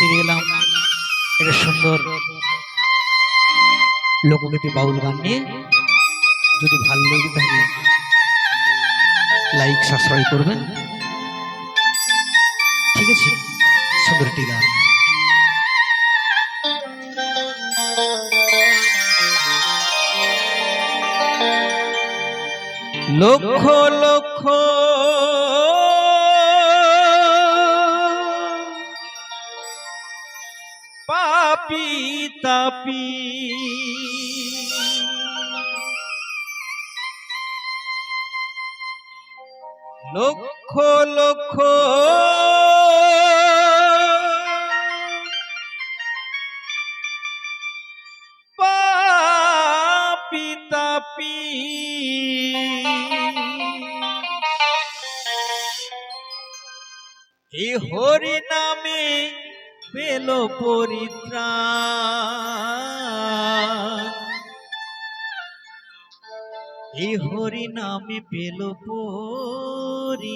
ফিরে এলাম একটা সুন্দর লোকগীতি বাউল গান নিয়ে। যদি ভালো লেগে থাকে লাইক সাবস্ক্রাইব করবেন, ঠিক আছে? সুন্দর একটি গান। লক্ষ লক্ষ পাপী তাপী লক্ষ লক্ষ পাপী তাপী এই হরি নামে পেল পরিত্রাণ, এই হরি নামে পেল পরিত্রাণ।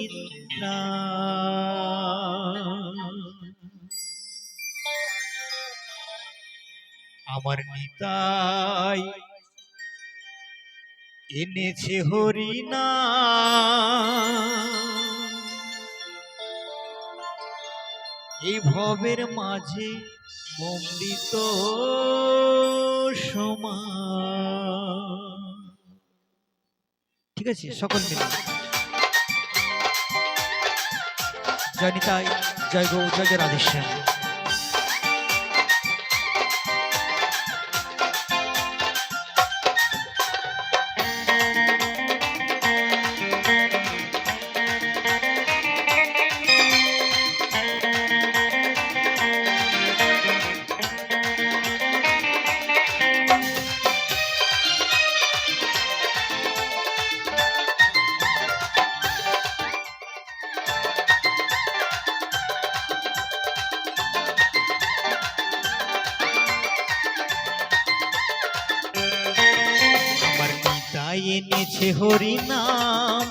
আমার নিতাই এনেছে হরি নাম, এই ভবের মাঝে অমৃত সমান। ঠিক আছে, সকল মিলে জয় নিতাই, জয় গৌ, জয় জয় রাধেশ্যাম। এনেছে হরি নাম,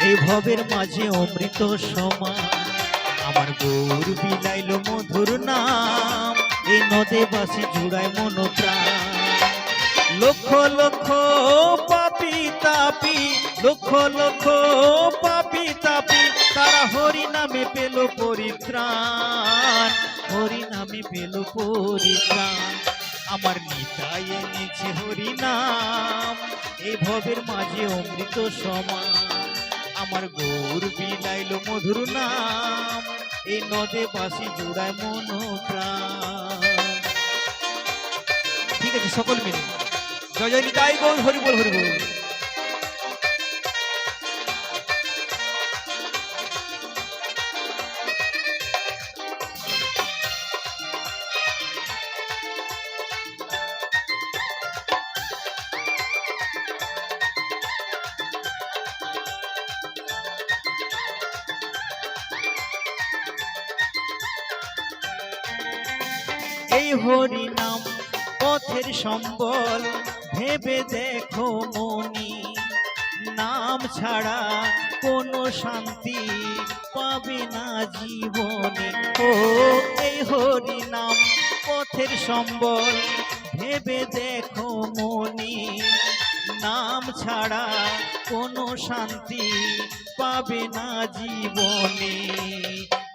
এই ভবের মাঝে অমৃত সমান। আমার গৌর বিলাইল মধুর নাম, এই নদে বাসি জুড়ায় মন প্রাণ। লক্ষ লক্ষ পাপী তাপী, লক্ষ লক্ষ পাপী তাপী, তারা হরি নামে পেল পরিত্রাণ, হরি নামে পেল পরিত্রাণ। আমার নিতাই এনেছে হরি নাম, এই ভবের মাঝে অমৃত সমান। আমার গৌর বিলাইল মধুর নাম, এই নদে বাসি জুড়ায় মন প্রাণ। ঠিক আছে, সকল মিলে জয় জয় নিতাই গৌর, হরি বল হরি বল। এই হরি নাম পথের সম্বল, ভেবে দেখো মনি, নাম ছাড়া কোনো শান্তি পাবে না জীবনে। ও এই হরি নাম পথের সম্বল, ভেবে দেখো মনি, নাম ছাড়া কোনো শান্তি পাবে না জীবনে।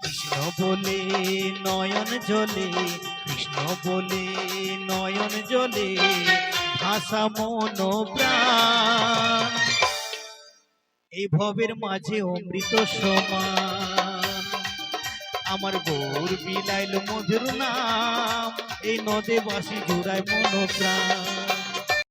কৃষ্ণ বলে নয়ন জলে, কৃষ্ণ বলে নয়ন জলে, ভাষা মন প্রাণ, এই ভবের মাঝে অমৃত সমান। আমার গৌর বিলাইল মধুর নাম, এই নদে বাসি জুড়ায় মন প্রাণ।